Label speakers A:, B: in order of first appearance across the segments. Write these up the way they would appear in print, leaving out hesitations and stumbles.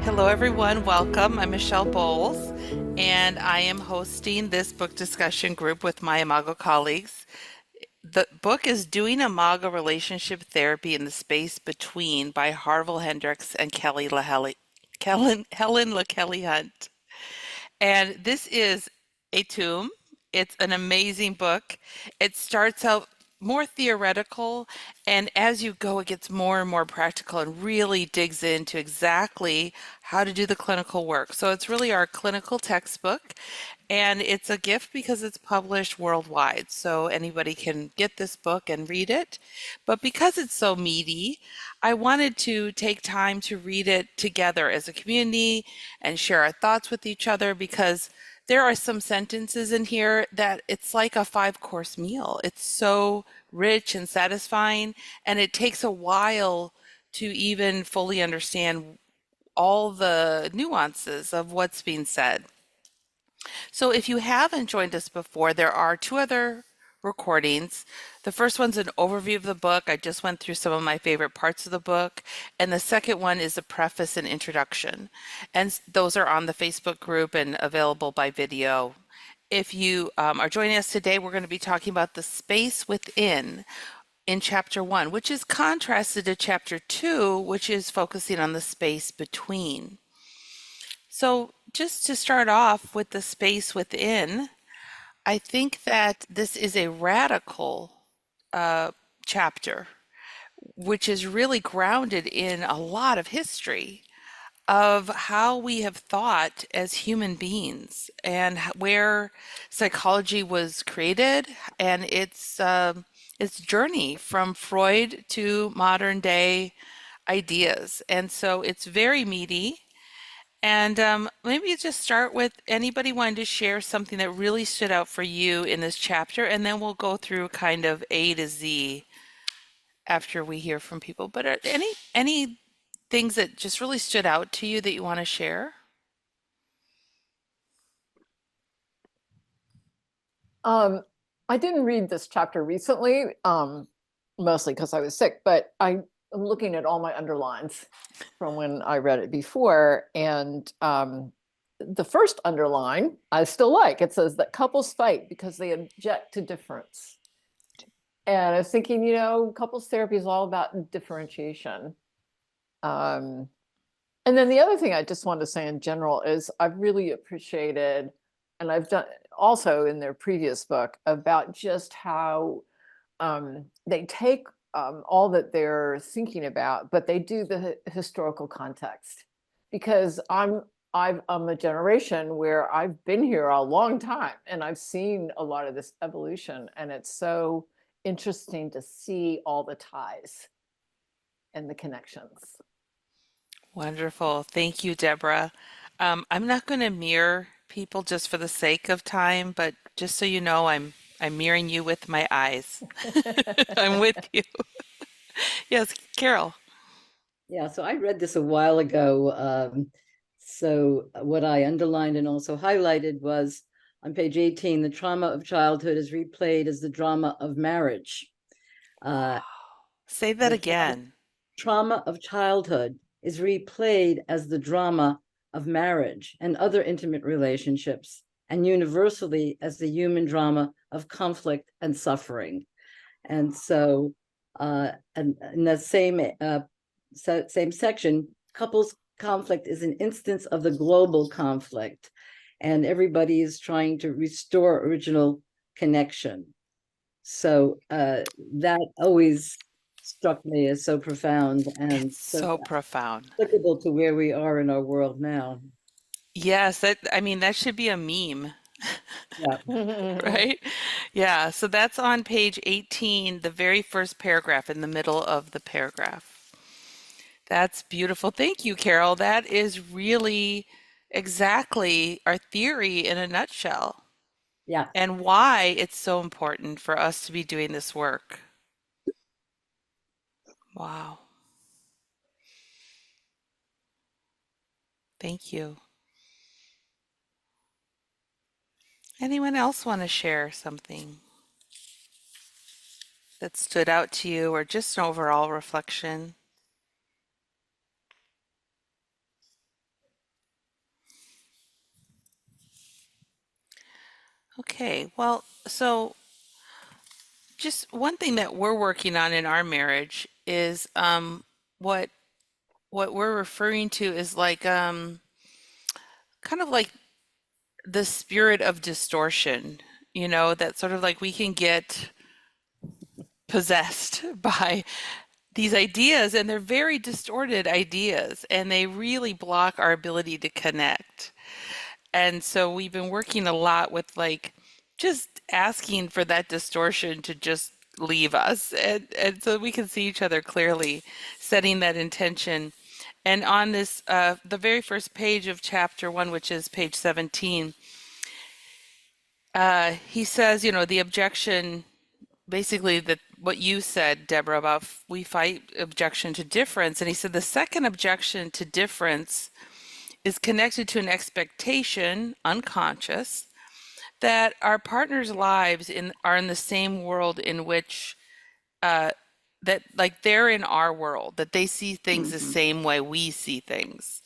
A: Hello, everyone. Welcome. I'm Michelle Bowles, and I am hosting this book discussion group with my Imago colleagues. The book is Doing Imago Relationship Therapy in the Space Between by Harville, Hendrix, and Helen LaKelly Hunt. And this is a tomb. It's an amazing book. It starts out more theoretical, and as you go, it gets more and more practical and really digs into exactly how to do the clinical work. So it's really our clinical textbook, and it's a gift because it's published worldwide. So anybody can get this book and read it. But because it's so meaty, I wanted to take time to read it together as a community and share our thoughts with each other because there are some sentences in here that it's like a five-course meal. It's so rich and satisfying, and it takes a while to even fully understand all the nuances of what's being said. So if you haven't joined us before, there are two other recordings. The first one's an overview of the book. I just went through some of my favorite parts of the book. And the second one is a preface and introduction. And those are on the Facebook group and available by video. If you are joining us today, we're going to be talking about the space within in chapter 1, which is contrasted to chapter 2, which is focusing on the space between. So just to start off with the space within, I think that this is a radical uh, chapter, which is really grounded in a lot of history of how we have thought as human beings and where psychology was created and its journey from Freud to modern day ideas. And so it's very meaty. And maybe just start with anybody wanting to share something that really stood out for you in this chapter, and then we'll go through kind of A to Z after we hear from people. But are any things that just really stood out to you that you want to share?
B: Um, I didn't read this chapter recently, mostly because I was sick, but I'm looking at all my underlines from when I read it before. And the first underline I still like. It says that couples fight because they object to difference. And I was thinking, couples therapy is all about differentiation. Um, and then the other thing I just want to say in general is I've really appreciated, and I've done also in their previous book about just how they take all that they're thinking about, but they do the historical context. Because I'm a generation where I've been here a long time and I've seen a lot of this evolution, and it's so interesting to see all the ties and the connections.
A: Wonderful. Thank you, Deborah. I'm not going to mirror people just for the sake of time, but just so you know, I'm mirroring you with my eyes. I'm with you. Yes, Carol.
C: Yeah, so I read this a while ago. So what I underlined and also highlighted was on page 18, the trauma of childhood is replayed as the drama of marriage. Uh,
A: Say that
C: the
A: again.
C: trauma of childhood is replayed as the drama of marriage and other intimate relationships, and universally as the human drama of conflict and suffering. And so, and in that same section, couples conflict is an instance of the global conflict, and everybody is trying to restore original connection. So that always struck me as so profound and
A: It's
C: so
A: so profound.
C: applicable to where we are in our world now.
A: Yes, I mean that should be a meme,
C: Yeah.
A: right? Yeah, so that's on page 18, the very first paragraph in the middle of the paragraph. That's beautiful. Thank you, Carol. That is really exactly our theory in a nutshell
C: Yeah.
A: and why it's so important for us to be doing this work. Wow. Thank you. Anyone else want to share something that stood out to you or just an overall reflection? Okay. Well, so just one thing that we're working on in our marriage is what what we're referring to is like kind of like the spirit of distortion, that sort of like we can get possessed by these ideas, and they're very distorted ideas, and they really block our ability to connect. And so we've been working a lot with like just asking for that distortion to just leave us, and so we can see each other clearly, setting that intention. And on this, the very first page of chapter one, which is page 17, he says, the objection, basically that what you said, Deborah, about we fight objection to difference. And he said the second objection to difference is connected to an expectation, unconscious, that our partners' lives are in the same world in which uh, that like they're in our world, that they see things the
C: Mhm.
A: same way we see things.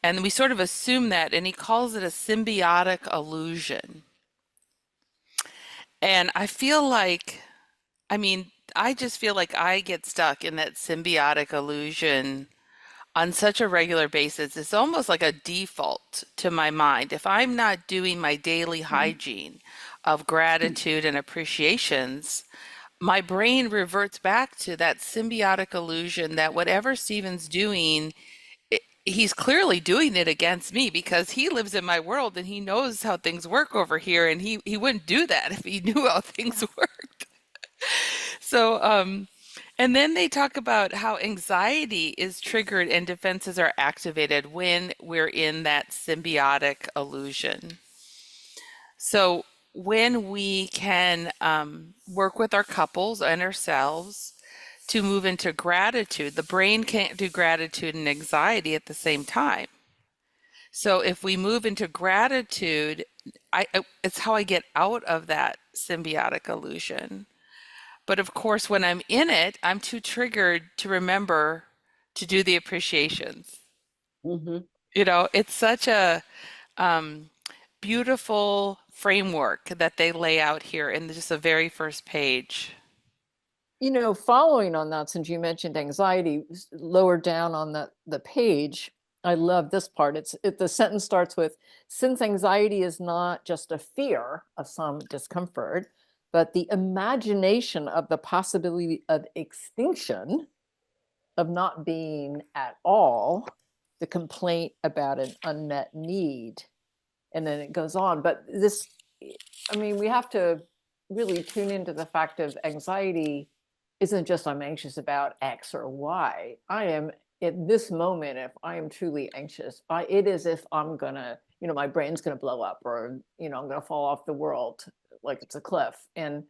A: And we sort of assume that, and he calls it a symbiotic illusion. And I mean, I just feel like I get stuck in that symbiotic illusion on such a regular basis. It's almost like a default to my mind. If I'm not doing my daily hygiene of gratitude and appreciations, my brain reverts back to that symbiotic illusion that whatever Stephen's doing, he's clearly doing it against me because he lives in my world and he knows how things work over here, and he wouldn't do that if he knew how things worked. So, and then they talk about how anxiety is triggered and defenses are activated when we're in that symbiotic illusion. So, when we can work with our couples and ourselves to move into gratitude, the brain can't do gratitude and anxiety at the same time. So, if we move into gratitude, it's how I get out of that symbiotic illusion. But of course, when I'm in it, I'm too triggered to remember to do the appreciations.
C: Mhm.
A: It's such a um, beautiful framework that they lay out here in just the very first page.
B: Following on that, since you mentioned anxiety, lower down on the page, I love this part. The sentence starts with, since anxiety is not just a fear of some discomfort, but the imagination of the possibility of extinction, of not being at all, the complaint about an unmet need. And then it goes on. But we have to really tune into the fact of anxiety isn't just I'm anxious about X or Y. I am at this moment, if I am truly anxious, it is if I'm gonna, my brain's gonna blow up, or I'm gonna fall off the world like it's a cliff. And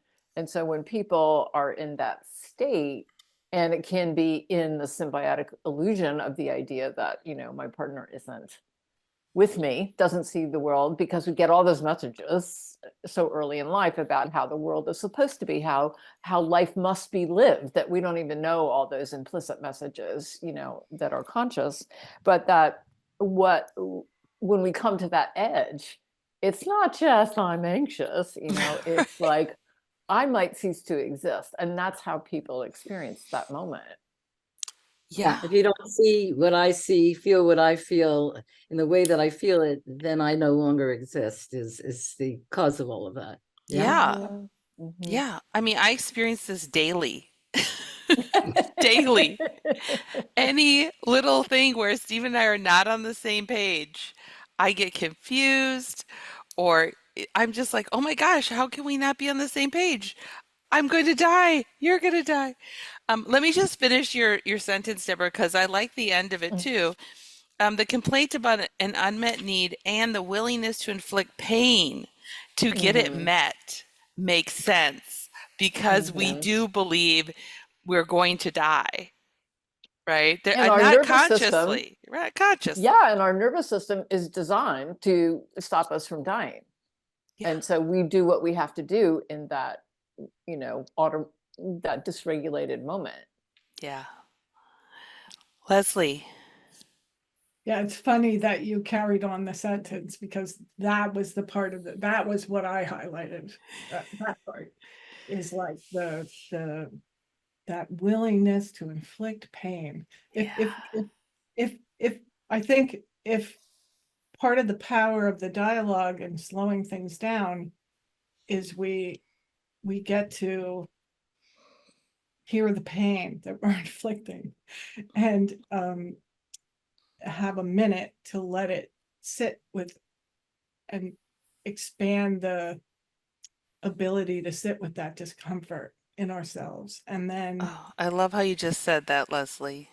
B: so when people are in that state, and it can be in the symbiotic illusion of the idea that, my partner isn't with me, doesn't see the world, because we get all those messages so early in life about how the world is supposed to be, how life must be lived, that we don't even know all those implicit messages, that are conscious. But that what when we come to that edge, it's not just I'm anxious, it's like I might cease to exist. And that's how people experience that moment.
C: Yeah,
A: Yeah.
C: if you don't see what I see, feel what I feel in the way that I feel it, then I no longer exist is the cause of all of that. Yeah.
A: Yeah.
B: Mhm, mhm.
A: Yeah. I mean, I experience this daily. Daily. Any little thing where Steve and I are not on the same page, I get confused, or I'm just like, oh my gosh, how can we not be on the same page? I'm going to die. You're going to die. Let me just finish your sentence, Deborah, because I like the end of it
B: Mm,
A: too. The complaint about an unmet need and the willingness to inflict pain to get it
B: mhm,
A: met makes sense because we
B: mhm.
A: do believe we're going to die, right?
B: And our
A: Not
B: nervous system,
A: consciously, right? Consciously.
B: yeah, and our nervous system is designed to stop us from dying.
A: Yeah.
B: And so we do what we have to do in that, that dysregulated moment.
A: Yeah. Leslie.
D: Yeah, it's funny that you carried on the sentence because that was the part of that was what I highlighted. That part is like that willingness to inflict pain. If
A: Yeah.
D: if if if I think if part of the power of the dialogue and slowing things down is we get to hear the pain that we're inflicting and have a minute to let it sit with and expand the ability to sit with that discomfort in ourselves. And then,
A: Oh, I love how you just said that, Leslie.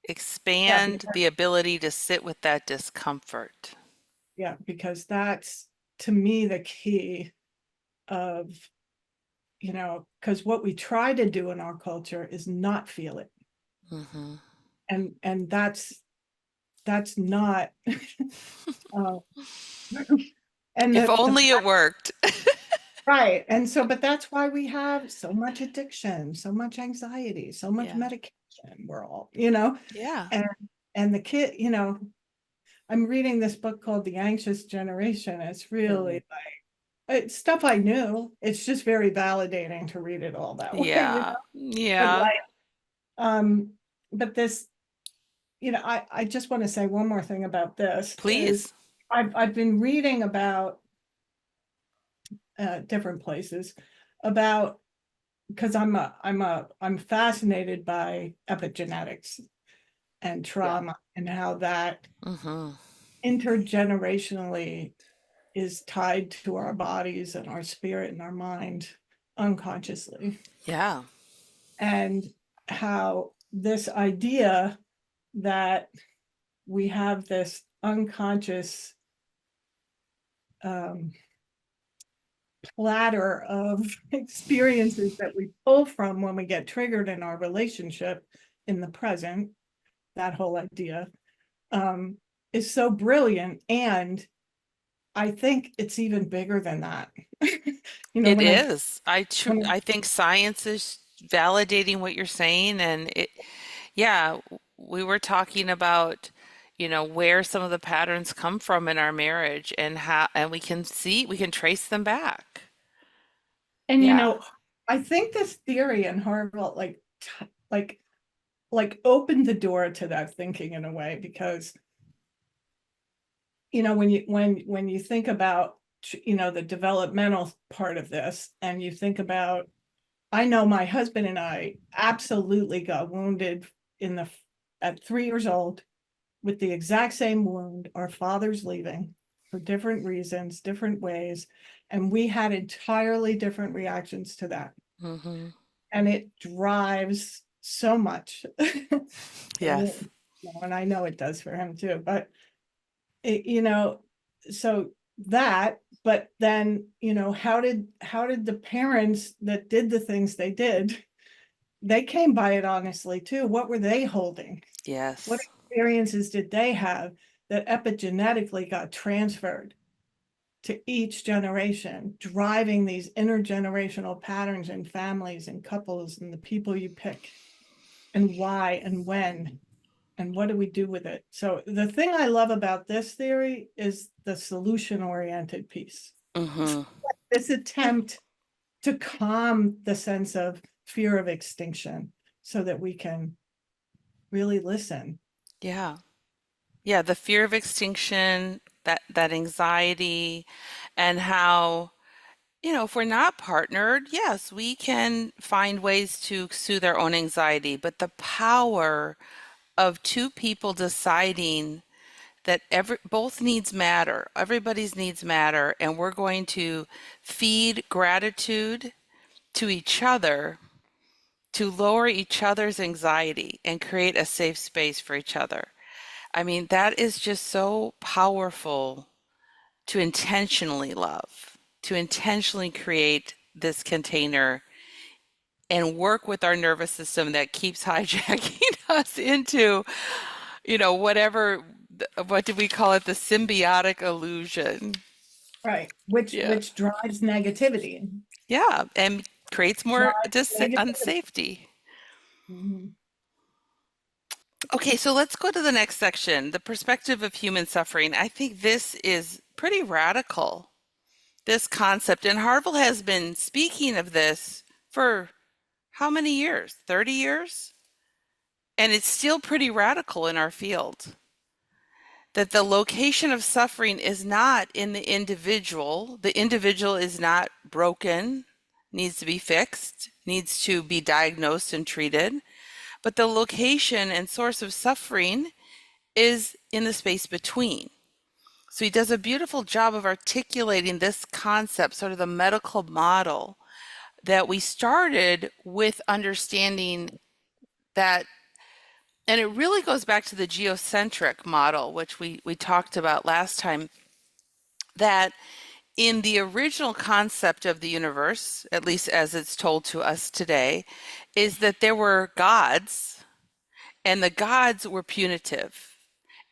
D: yeah,
A: Expand the ability to sit with that discomfort.
D: because that's to me the key of, because what we try to do in our culture is not feel it.
A: Hmm.
D: And that's not, uh, and
A: If
D: the
A: only it worked.
D: right. And so, but that's why we have so much addiction, so much anxiety, so much
A: Yeah.
D: medication. We're all,
A: Yeah.
D: and the kid, I'm reading this book called The Anxious Generation. It's really like it's stuff I knew. It's just very validating to read it all that way.
A: Yeah.
D: But
A: Yeah.
D: like, um, but this, I just want to say one more thing about this is
A: Please.
D: I've been reading about different places about because I'm fascinated by epigenetics and
C: Yeah.
D: trauma and how that
A: Hmm.
D: intergenerationally is tied to our bodies and our spirit and our mind unconsciously.
A: Yeah.
D: And how this idea that we have this unconscious um, platter of experiences that we pull from when we get triggered in our relationship in the present, that whole idea um, is so brilliant. And I think it's even bigger than that.
A: It
D: When
A: is.
D: when
A: I think science is validating what you're saying, and yeah, we were talking about, where some of the patterns come from in our marriage and how, and we can trace them back.
D: and
A: Yeah.
D: I think this theory in Harville like opened the door to that thinking in a way because when you think about the developmental part of this and you think about I know my husband and I absolutely got wounded in the at 3 years old with the exact same wound, our father's leaving for different reasons, different ways, and we had entirely different reactions to that.
A: Hmm.
D: And it drives so much for me,
A: Yes.
D: and I know it does for him too. But so that, but then how did the parents that did the things they did, they came by it honestly too. What were they holding? What
A: Yes.
D: experiences did they have that epigenetically got transferred to each generation, driving these intergenerational patterns in families and couples and the people you pick, and why and when, and what do we do with it? So the thing I love about this theory is the solution-oriented piece.
A: Hmm.
D: This attempt to calm the sense of fear of extinction so that we can really listen.
A: Yeah. Yeah, the fear of extinction, that anxiety, and how, if we're not partnered, yes, we can find ways to soothe our own anxiety, but the power of two people deciding that both needs matter, everybody's needs matter, and we're going to feed gratitude to each other to lower each other's anxiety and create a safe space for each other. I mean, that is just so powerful to intentionally love, to intentionally create this container and work with our nervous system that keeps hijacking us into, whatever, what do we call it? The symbiotic illusion.
D: Right. Which
A: Yeah.
D: drives negativity.
A: Yeah. And creates more
D: Drives negativity.
A: unsafety.
D: Mhm.
A: Okay, so let's go to the next section, the perspective of human suffering. I think this is pretty radical, this concept. And Harville has been speaking of this for how many years? 30 years? And it's still pretty radical in our field. That the location of suffering is not in the individual. The individual is not broken, needs to be fixed, needs to be diagnosed and treated. But the location and source of suffering is in the space between. So he does a beautiful job of articulating this concept, sort of the medical model that we started with understanding that, and it really goes back to the geocentric model, which we talked about last time, that in the original concept of the universe, at least as it's told to us today, is that there were gods, and the gods were punitive.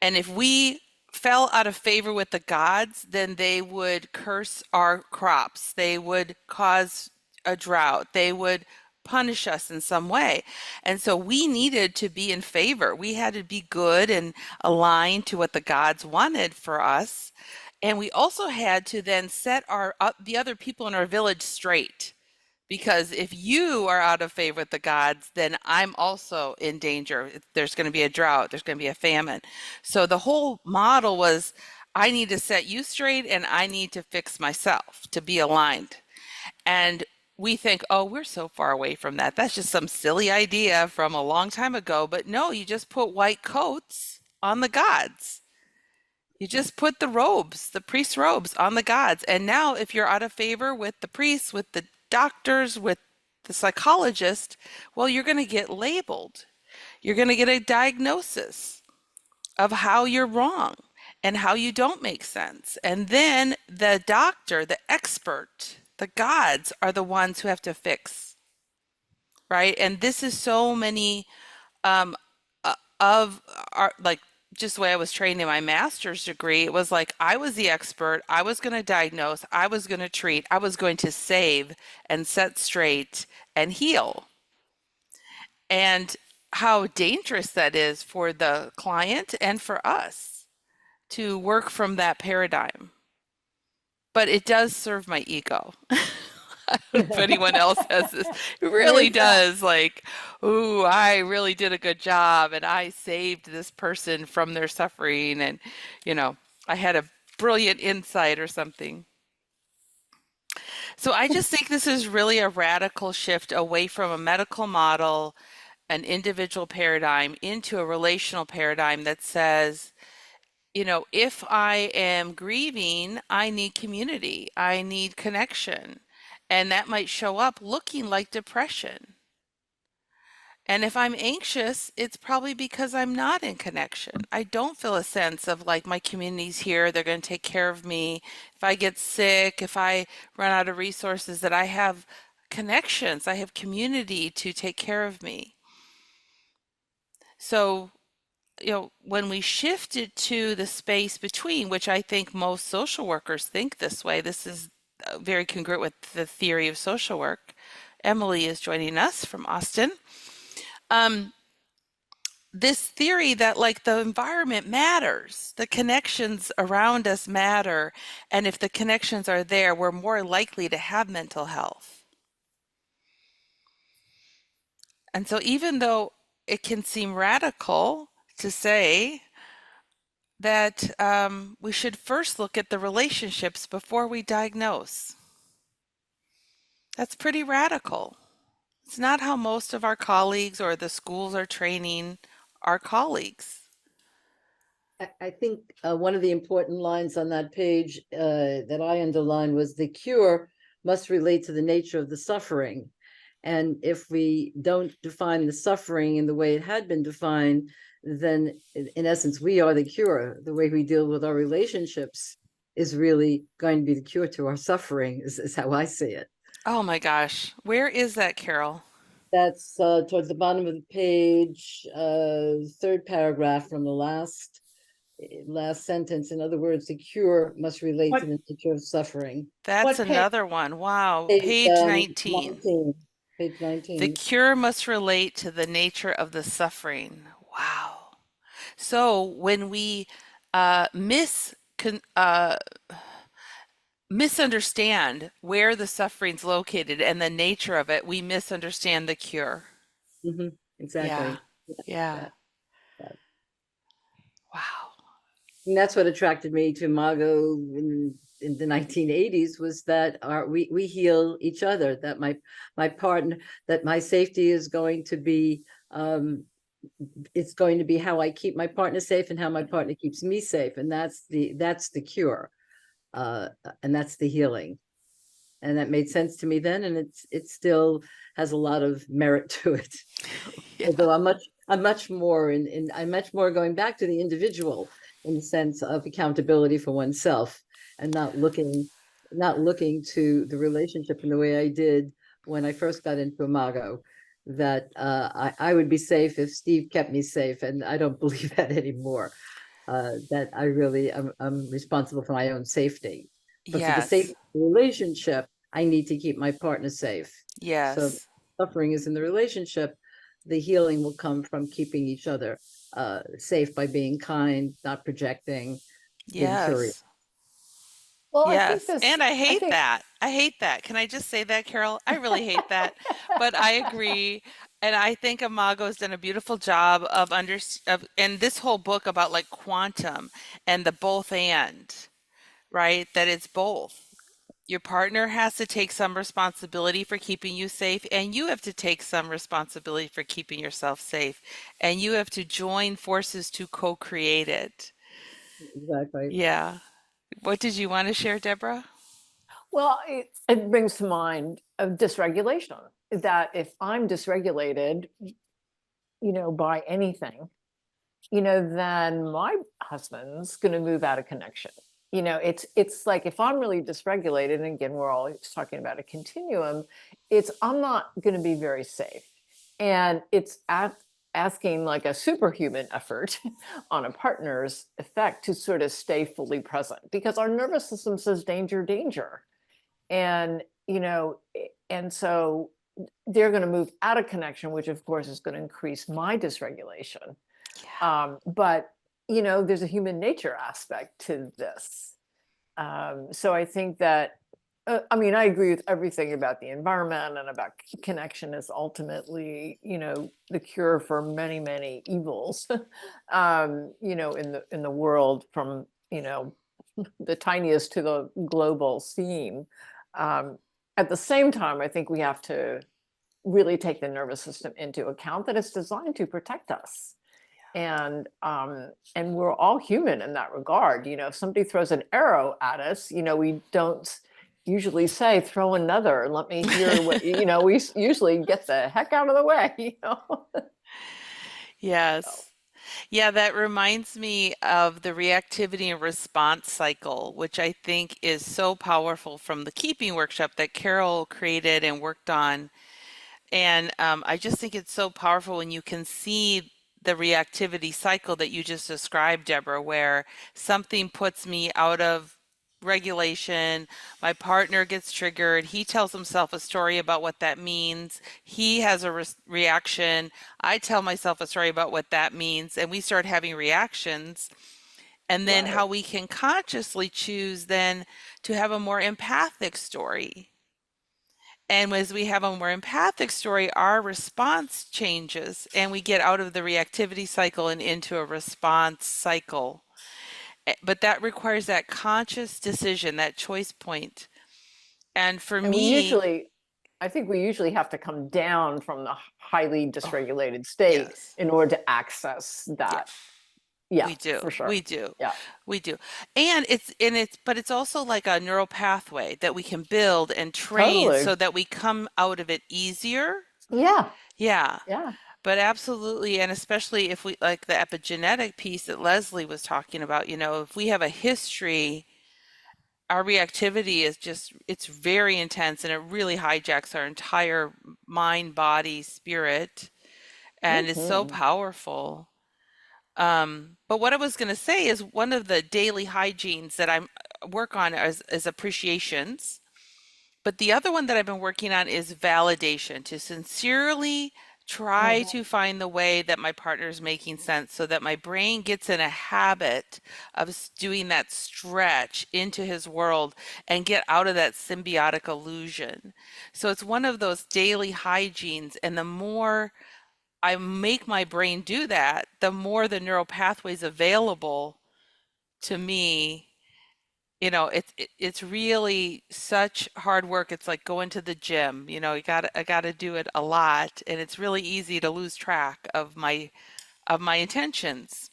A: And if we fell out of favor with the gods, then they would curse our crops. They would cause a drought. They would punish us in some way. And so we needed to be in favor. We had to be good and aligned to what the gods wanted for us. And we also had to then set the other people in our village straight. Because if you are out of favor with the gods, then I'm also in danger. There's going to be a drought, there's going to be a famine. So the whole model was I need to set you straight and I need to fix myself to be aligned. And we think, oh, we're so far away from that. That's just some silly idea from a long time ago. But no, you just put white coats on the gods. You just put the robes, the priest's robes on the gods. And now if you're out of favor with the priests, with the doctors, with the psychologist, well, you're going to get labeled. You're going to get a diagnosis of how you're wrong and how you don't make sense. And then the doctor, the expert, the gods are the ones who have to fix, right? And this is so many of our, like, just the way I was trained in my master's degree, it was like I was the expert, I was going to diagnose, I was going to treat, I was going to save and set straight and heal. And how dangerous that is for the client and for us to work from that paradigm. But it does serve my ego. I don't know if anyone else has this. It really does. Like, ooh, I really did a good job and I saved this person from their suffering. And, I had a brilliant insight or something. So I just think this is really a radical shift away from a medical model, an individual paradigm, into a relational paradigm that says, if I am grieving, I need community, I need connection. And that might show up looking like depression. And if I'm anxious, it's probably because I'm not in connection. I don't feel a sense of like my community's here, they're going to take care of me. If I get sick, if I run out of resources, that I have connections, I have community to take care of me. So, when we shifted to the space between, which I think most social workers think this way, this is very congruent with the theory of social work. Emily is joining us from Austin. This theory that like the environment matters, the connections around us matter, and if the connections are there, we're more likely to have mental health. And so even though it can seem radical to say that we should first look at the relationships before we diagnose, that's pretty radical. It's not how most of our colleagues or the schools are training our colleagues.
C: I think one of the important lines on that page that I underlined was the cure must relate to the nature of the suffering. And if we don't define the suffering in the way it had been defined, then in essence, we are the cure. The way we deal with our relationships is really going to be the cure to our suffering, is how I see it.
A: Oh my gosh. Where is that, Carol?
C: That's towards the bottom of the page, third paragraph from the last sentence. In other words, the cure must relate to the nature of suffering.
A: That's another one. Wow. Page 19.
C: Page 19.
A: The cure must relate to the nature of the suffering. Wow. So when we uh, mis con, uh, misunderstand where the suffering's located and the nature of it, we misunderstand the cure.
C: Hmm.
A: Yeah.
C: Exactly.
A: Yeah.
C: Yeah. Yeah.
A: Wow.
C: And that's what attracted me to Mago in the 1980s, was that we heal each other, that my partner, that my safety is going to be, it's going to be how I keep my partner safe and how my partner keeps me safe. And that's the cure. And that's the healing. And that made sense to me then, and it still has a lot of merit to it.
A: Yeah.
C: Although I'm much more going back to the individual in the sense of accountability for oneself, and not looking to the relationship in the way I did when I first got into Imago, that I would be safe if Steve kept me safe, and I don't believe that anymore. That I'm responsible for my own safety, but for the safety
A: Yes.
C: of the relationship, I need to keep my partner safe. So
A: Yes.
C: suffering is in the relationship. The healing will come from keeping each other safe by being kind, not projecting, being curious.
A: Yes.
B: Well,
A: Yes. And I
B: I
A: hate
B: think,
A: that. I hate that. Can I just say that, Carol? I really hate that. But I agree. And I think Imago's done a beautiful job of and this whole book about like quantum and the both and, right? That it's both. Your partner has to take some responsibility for keeping you safe, and you have to take some responsibility for keeping yourself safe. And you have to join forces to co-create it.
C: Exactly.
A: Yeah. What did you want to share, Deborah?
B: well, it brings to mind a dysregulation, that if I'm dysregulated, by anything, then my husband's going to move out of connection. It's like if I'm really dysregulated, and again, we're always talking about a continuum, it's I'm not going to be very safe. And it's asking like a superhuman effort on a partner's effect to sort of stay fully present, because our nervous system says danger, danger. And, and so they're going to move out of connection, which of course is going to increase my dysregulation.
A: Yeah.
B: But there's a human nature aspect to this. So I think that, I mean, I agree with everything about the environment and about connection is ultimately, the cure for many, many evils, in the world, from, the tiniest to the global scene. Um, at the same time, I think we have to really take the nervous system into account, that it's designed to protect us. And we're all human in that regard. If somebody throws an arrow at us, we don't usually say throw another, let me hear what, we usually get the heck out of the way. So,
A: Yes. Yeah, that reminds me of the reactivity and response cycle, which I think is so powerful from the keeping workshop that Carol created and worked on. And I just think it's so powerful when you can see the reactivity cycle that you just described, Deborah, where something puts me out of regulation, my partner gets triggered, he tells himself a story about what that means, he has a reaction, I tell myself a story about what that means, and we start having reactions. And then
B: right.
A: how we can consciously choose then to have a more empathic story, and as we have a more empathic story, our response changes and we get out of the reactivity cycle and into a response cycle. But that requires that conscious decision, that choice point. And for
B: And
A: me,
B: I think we usually have to come down from the highly
A: oh,
B: dysregulated state
A: yes,
B: in order to access
A: yeah,
B: that. Yeah,
A: we do.
B: for sure.
A: We do.
B: Yeah,
A: We do. But it's also like a neural pathway that we can build and train
B: totally.
A: so that we come out of it easier.
B: Yeah,
A: Yeah.
B: yeah.
A: But absolutely, and especially if we like the epigenetic piece that Leslie was talking about, if we have a history, our reactivity is just, it's very intense and it really hijacks our entire mind, body, spirit, and is so
B: Hmm.
A: powerful. But what I was going to say is one of the daily hygienes that I work on is appreciations. But the other one that I've been working on is validation, to sincerely try to find the way that my partner is making sense so that my brain gets in a habit of doing that stretch into his world and get out of that symbiotic illusion. So it's one of those daily hygienes. And the more I make my brain do that, the more the neural pathways available to me. It's really such hard work. It's like going to the gym. I gotta do it a lot, and it's really easy to lose track of my intentions.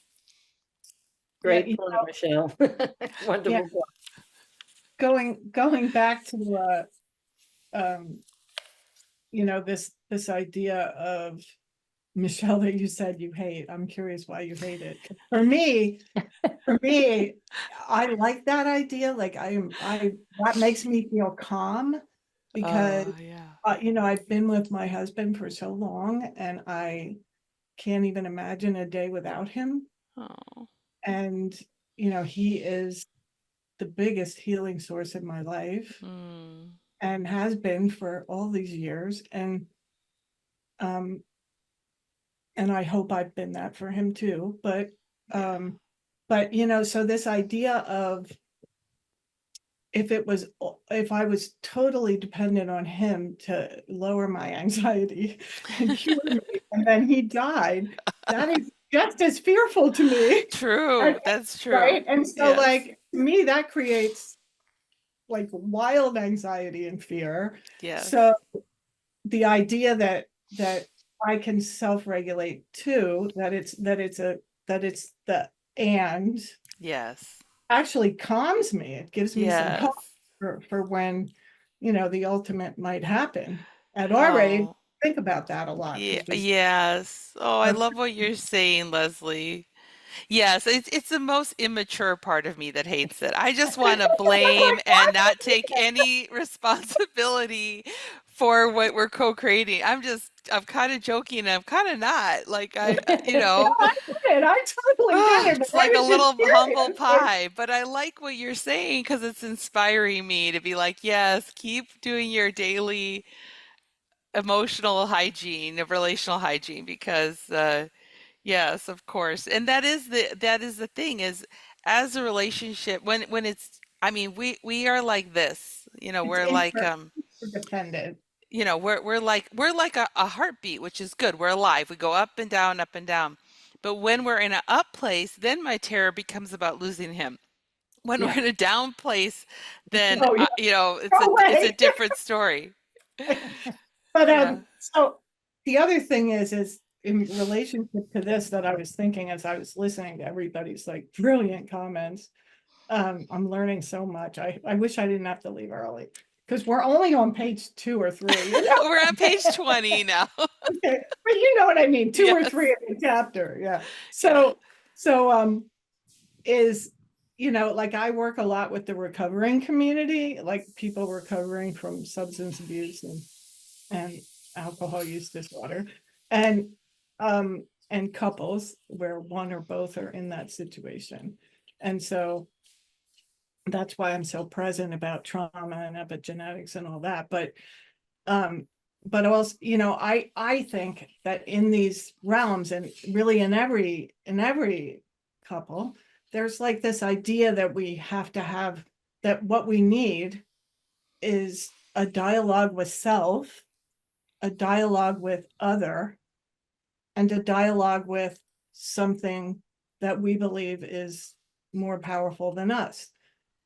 D: Yeah,
C: Great point, Michelle.
D: yeah.
C: Wonderful point.
D: Going back to um, this idea of, Michelle, that you said you hate. I'm curious why you hate it. For me, I like that idea. Like that makes me feel calm because,
A: Yeah.
D: I've been with my husband for so long and I can't even imagine a day without him.
A: Oh.
D: And, he is the biggest healing source in my life
A: Mm.
D: and has been for all these years. Um, and I hope I've been that for him too. But so this idea of, if I was totally dependent on him to lower my anxiety and cure me, and then he died, that is just as fearful to me.
A: True. That's true.
D: Right. And so,
A: Yes.
D: like, to me, that creates like wild anxiety and fear.
A: Yes.
D: So the idea that I can self-regulate too, that it's the and
A: Yes.
D: actually calms me. It gives me some
A: Yes.
D: hope for when, the ultimate might happen. At our age,
A: Oh.
D: think about that a lot
A: Yeah.
D: because we
A: Yes. Oh, I
D: are.
A: love what you're saying, Leslie. Yes, it's the most immature part of me that hates it. I just want to blame and not take any responsibility for what we're co-creating. I'm kind of joking and I'm kind of not. Like
D: I get it. I totally get it. But
A: it's
D: I
A: like a
D: was just
A: little humble
D: curious. Like,
A: pie, but I like what you're saying because it's inspiring me to be like, yes, keep doing your daily emotional hygiene, of relational hygiene, because yes, of course. And that is the thing is as a relationship when it's I mean we are like this.
D: it's
A: We're like
D: interdependent.
A: we're like a heartbeat, which is good. We're alive. We go up and down, up and down. But when we're in an up place, then my terror becomes about losing him. When we're
D: Yeah.
A: in a down place, then
D: Oh, yeah. No
A: it's a
D: way.
A: different story.
D: But
A: Yeah.
D: so the other thing is in relationship to this that I was thinking as I was listening to everybody's like brilliant comments. I'm learning so much. I wish I didn't have to leave early because we're only on page 2 or 3.
A: We're on page 20 now.
D: Okay, but you know what I mean, 2 or 3
A: Yes.
D: of the chapter. Yeah.
A: Yeah.
D: So is like I work a lot with the recovering community, like people recovering from substance abuse and alcohol use disorder, and couples where one or both are in that situation. And so that's why I'm so present about trauma and epigenetics and all that. But also, I think that in these realms and really in every couple, there's like this idea that we have to have, that what we need is a dialogue with self, a dialogue with other, and a dialogue with something that we believe is more powerful than us,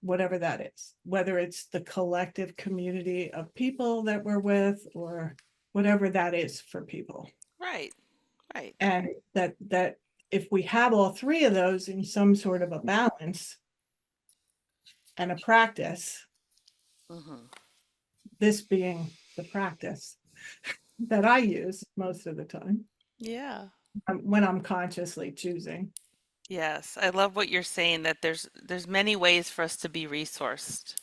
D: whatever that is, whether it's the collective community of people that we're with or whatever that is for people.
A: Right. Right.
D: And that if we have all three of those in some sort of a balance and a practice,
A: Hmm.
D: this being the practice that I use most of the time
A: Yeah.
D: when I'm consciously choosing.
A: Yes. I love what you're saying that there's many ways for us to be resourced.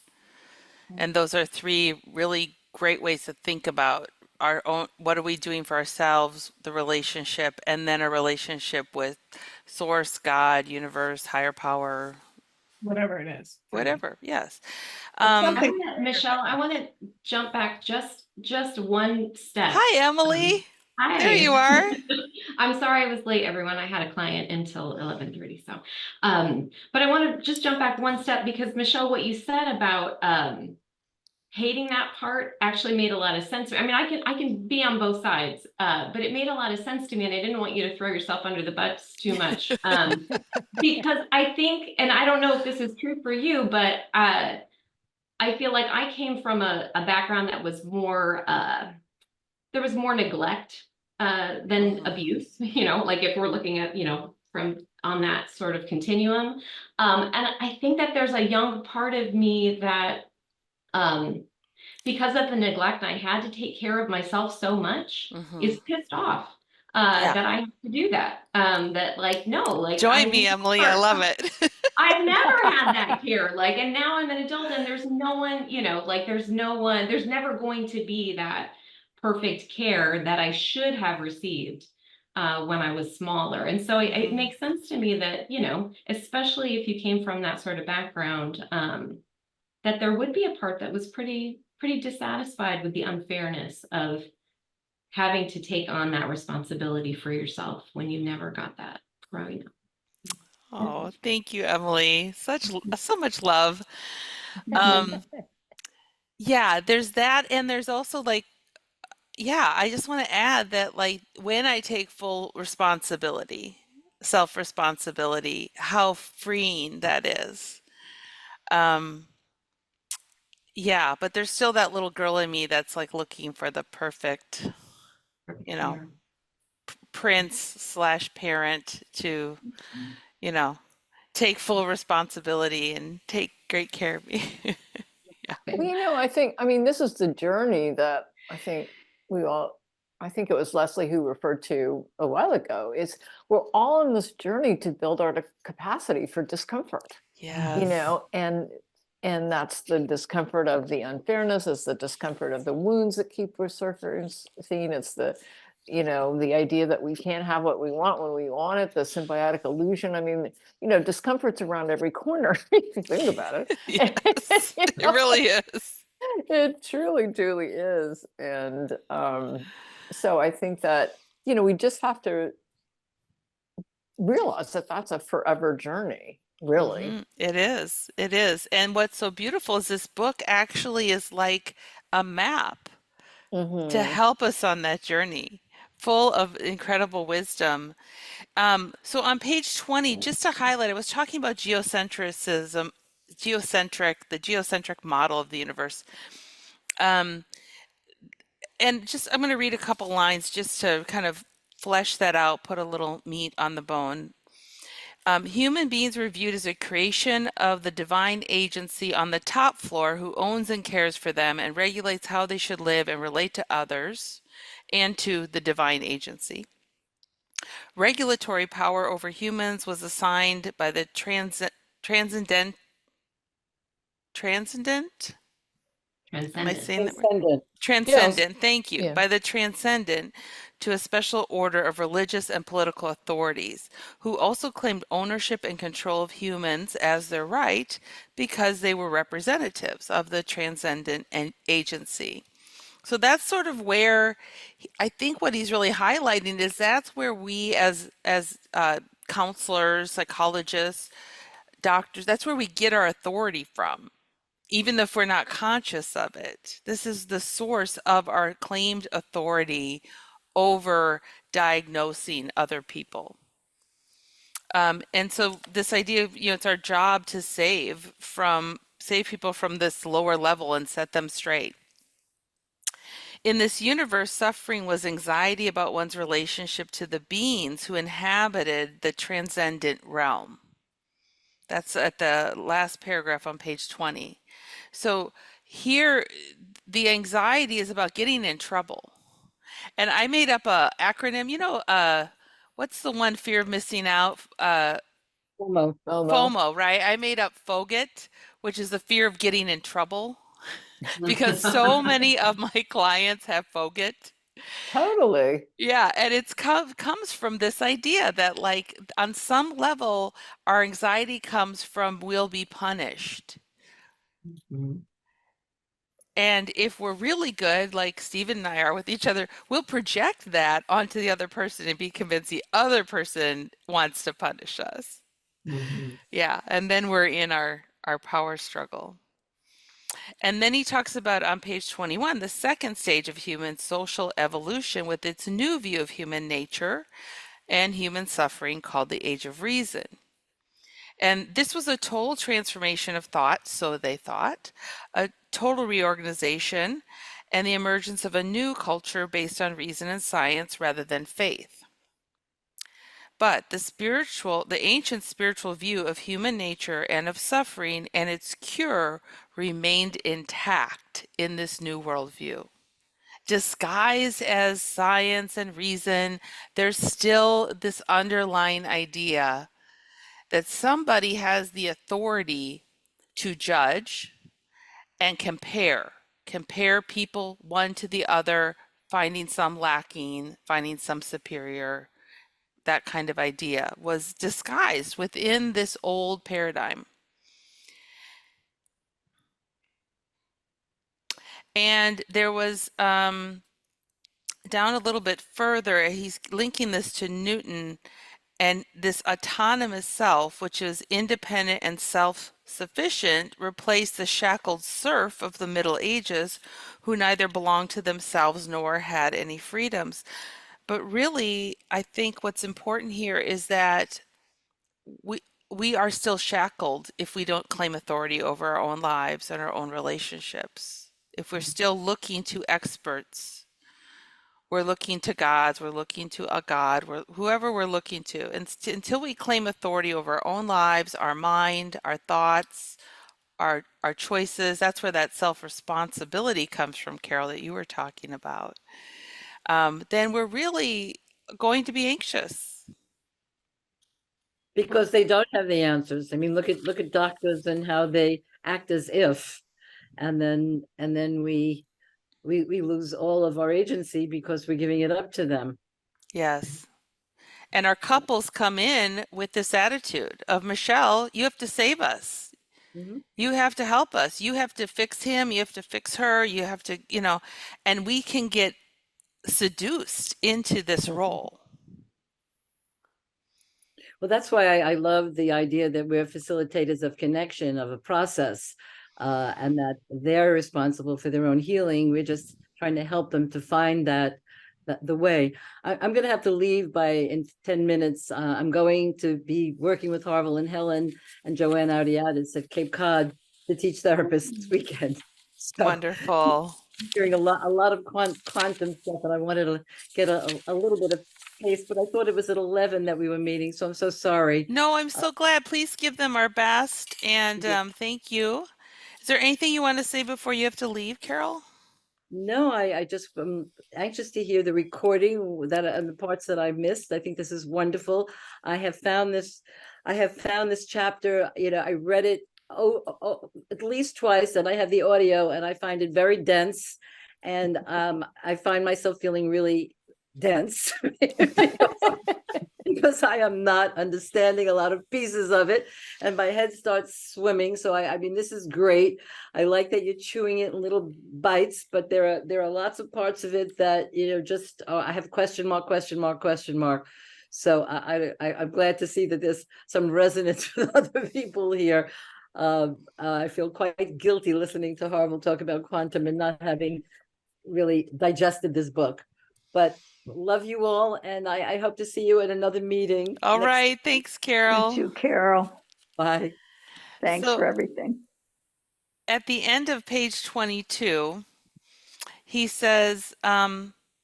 A: And those are three really great ways to think about our own, what are we doing for ourselves, the relationship, and then a relationship with source, God, universe, higher power,
D: Whatever it is for me.
A: whatever. Yes.
D: It's
A: Um,
D: something.
E: Michelle, I want to jump back just one step.
A: Hi, Emily. There you
E: Hi.
A: are.
E: I'm sorry I was late, everyone. I had a client until 11:30. So, but I want to just jump back one step because Michelle, what you said about hating that part actually made a lot of sense. I mean, I can be on both sides, but it made a lot of sense to me, and I didn't want you to throw yourself under the bus too much. Because I think, and I don't know if this is true for you, but I feel like I came from a background that was more there was more neglect than abuse, like if we're looking at, from on that sort of continuum. And I think that there's a young part of me that, um, because of the neglect, I had to take care of myself so much,
A: Hmm.
E: is pissed off
A: Yeah.
E: that I have to do that. That like, no, like
A: Join
E: I've
A: me, Emily. I
E: never,
A: love it.
E: I've never had that care. Like, and now I'm an adult and there's no one, like there's no one, there's never going to be that perfect care that I should have received when I was smaller. And so it
A: Mhm.
E: makes sense to me that, especially if you came from that sort of background, that there would be a part that was pretty dissatisfied with the unfairness of having to take on that responsibility for yourself when you never got that growing up.
A: Oh, thank you, Emily. So much love. Um, yeah, there's that, and there's also like, yeah, I just want to add that like when I take full responsibility, self-responsibility, how freeing that is. Um, yeah, but there's still that little girl in me that's like looking for the perfect, you know,
E: Yeah.
A: prince slash parent to, you know, take full responsibility and take great care of me. Yeah.
B: Well, I mean, this is the journey that I think we all, I think it was Leslie who referred to a while ago, is we're all on this journey to build our capacity for discomfort,
A: Yes.
B: and that's the discomfort of the unfairness, it's the discomfort of the wounds that keep resurfacing, it's the idea that we can't have what we want when we want it, the symbiotic illusion. I mean, discomfort's around every corner, if you think about it.
A: Yes. It really is.
B: It truly, truly is. And so I think that, we just have to realize that that's a forever journey, really.
A: It is. It is. And what's so beautiful is this book actually is like a map to
B: Hmm.
A: help us on that journey, full of incredible wisdom. So on page 20, just to highlight, I was talking about the geocentric model of the universe. Um, and just, I'm going to read a couple lines just to kind of flesh that out, put a little meat on the bone. Human beings were viewed as a creation of the divine agency on the top floor who owns and cares for them and regulates how they should live and relate to others and to the divine agency. Regulatory power over humans was assigned by the transcendent, transcendent? Am I
E: Transcendent.
A: saying that right?
C: Transcendent.
B: Yes.
A: Transcendent, thank you.
B: Yeah.
A: By the transcendent to a special order of religious and political authorities who also claimed ownership and control of humans as their right because they were representatives of the transcendent agency. So that's sort of where I think what he's really highlighting is that's where we as counselors, psychologists, doctors, that's where we get our authority from even if we're not conscious of it. This is the source of our claimed authority over diagnosing other people. And so this idea of, it's our job to save people from this lower level and set them straight. In this universe, suffering was anxiety about one's relationship to the beings who inhabited the transcendent realm. That's at the last paragraph on page 20. So here, the anxiety is about getting in trouble. And I made up a acronym, what's the one fear of missing out?
C: FOMO.
B: FOMO.
A: FOMO, right? I made up FOGET, which is the fear of getting in trouble, because so many of my clients have FOGET.
B: Totally.
A: Yeah, and it's comes from this idea that like on some level our anxiety comes from we'll be punished. And if we're really good, like Stephen and I are with each other, we'll project that onto the other person and be convinced the other person wants to punish us.
C: Mhm.
A: Yeah, and then we're in our power struggle. And then he talks about on page 21, the second stage of human social evolution with its new view of human nature and human suffering called the Age of Reason. And this was a total transformation of thought, so they thought, a total reorganization, and the emergence of a new culture based on reason and science rather than faith. But the ancient spiritual view of human nature and of suffering and its cure remained intact in this new worldview. Disguised as science and reason, there's still this underlying idea that somebody has the authority to judge and compare people one to the other, finding some lacking, finding some superior. That kind of idea was disguised within this old paradigm. And there was down a little bit further, he's linking this to Newton and this autonomous self, which is independent and self-sufficient, replaced the shackled serf of the Middle Ages, who neither belonged to themselves nor had any freedoms. But really, I think what's important here is that we we are still shackled if we don't claim authority over our own lives and our own relationships. If we're still looking to experts, we're looking to gods, we're looking to a god, whoever we're looking to. And until we claim authority over our own lives, our mind, our thoughts, our choices, that's where that self-responsibility comes from, Carol, that you were talking about. Then we're really going to be anxious.
C: Because they don't have the answers. I mean, look at doctors and how they act as if, and then we lose all of our agency because we're giving it up to them.
A: Yes. And our couples come in with this attitude of, Michelle, you have to save us.
C: Mhm.
A: You have to help us. You have to fix him. You have to fix her. You have to, and we can get seduced into this role.
C: Well, that's why I love the idea that we're facilitators of connection, of a process, and that they're responsible for their own healing. We're just trying to help them to find the way. I'm going to have to leave in 10 minutes. I'm going to be working with Harville and Helen and Joanne Ariadis at Cape Cod to teach therapists this weekend. So
A: Wonderful.
C: hearing a lot of quantum stuff, and I wanted to get a little bit of taste, but I thought it was at 11 that we were meeting, so I'm so sorry.
A: No, I'm so glad. Please give them our best. And
C: Yeah.
A: thank you. Is there anything you want to say before you have to leave, Carol?
C: No, I just am anxious to hear the recording that and the parts that I missed. I think this is wonderful. I have found this chapter, I read it at least twice, and I have the audio, and I find it very dense. And I find myself feeling really dense because I am not understanding a lot of pieces of it, and my head starts swimming. So I mean, this is great. I like that you're chewing it in little bites, but there are lots of parts of it that just I have question mark, question mark, question mark. So I'm glad to see that there's some resonance with other people here. I feel quite guilty listening to Harville talk about quantum and not having really digested this book, but love you all, and I hope to see you at another meeting.
A: All right. Thanks, Carol.
F: You too, Carol.
C: Bye.
F: Thanks
A: So
F: for everything.
A: at the end of page 22, he says,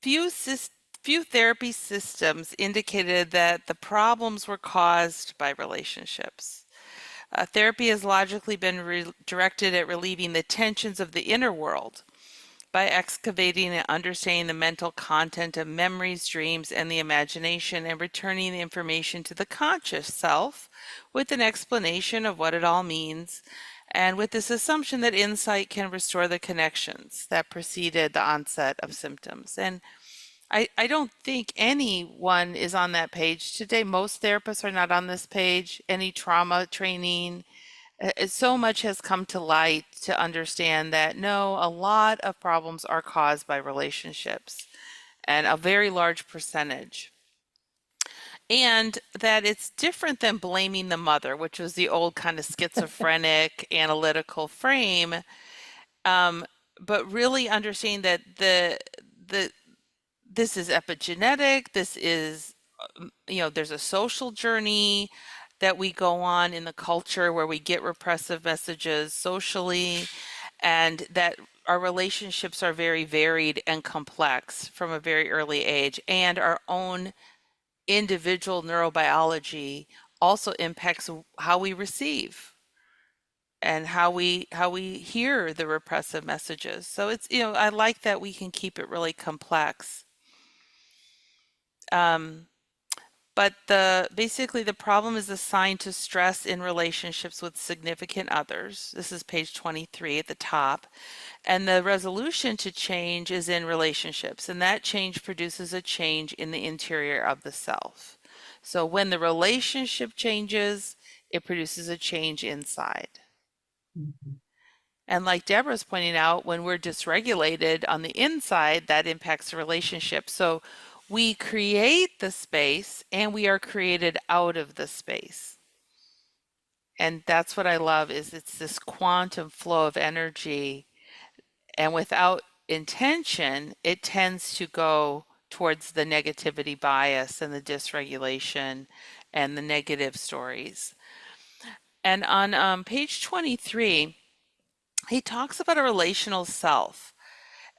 A: few therapy systems indicated that the problems were caused by relationships. Therapy has logically been directed at relieving the tensions of the inner world by excavating and understanding the mental content of memories, dreams, and the imagination, and returning the information to the conscious self with an explanation of what it all means, and with this assumption that insight can restore the connections that preceded the onset of symptoms. And I don't think anyone is on that page today. Most therapists are not on this page. Any trauma training, So much has come to light to understand that no, a lot of problems are caused by relationships, and a very large percentage. And that it's different than blaming the mother, which was the old kind of schizophrenic analytical frame. Um, but really understanding that the this is epigenetic, this is, there's a social journey that we go on in the culture where we get repressive messages socially, and that our relationships are very varied and complex from a very early age, and our own individual neurobiology also impacts how we receive and how we hear the repressive messages. So it's, I like that we can keep it really complex. Um, but basically the problem is assigned to stress in relationships with significant others. This is page 23 at the top. And the resolution to change is in relationships, and that change produces a change in the interior of the self. So when the relationship changes, it produces a change inside.
C: Mhm.
A: And like Deborah's pointing out, when we're dysregulated on the inside, that impacts the relationship. So we create the space and we are created out of the space. And that's what I love, is it's this quantum flow of energy, and without intention, it tends to go towards the negativity bias and the dysregulation and the negative stories. And on page 23, he talks about a relational self,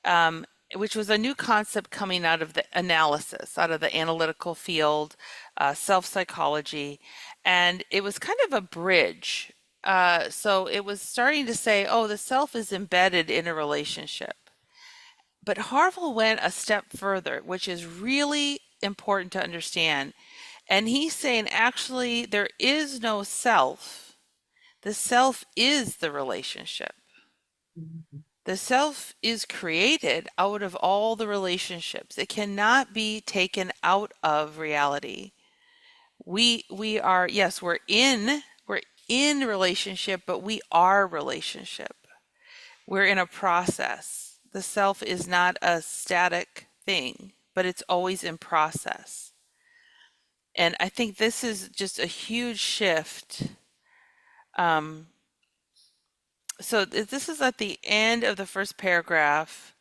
A: um, which was a new concept coming out of the analysis, out of the analytical field, self psychology. And it was kind of a bridge. So it was starting to say, oh, the self is embedded in a relationship. But Harville went a step further, which is really important to understand. And he's saying actually there is no self. The self is the relationship.
C: Mhm.
A: The self is created out of all the relationships. It cannot be taken out of reality. We are, yes, we're in relationship, but we are relationship. We're in a process. The self is not a static thing, but it's always in process. And I think this is just a huge shift. Um, so this is at the end of the first paragraph,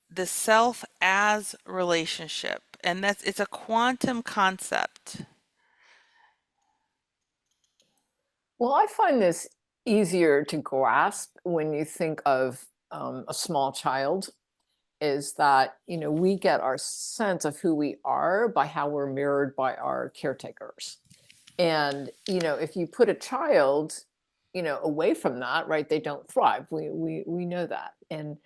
A: the self as relationship. And it's a quantum concept.
B: Well, I find this easier to grasp when you think of a small child, is that, we get our sense of who we are by how we're mirrored by our caretakers. And, if you put a child, away from that, right, they don't thrive. We know that. And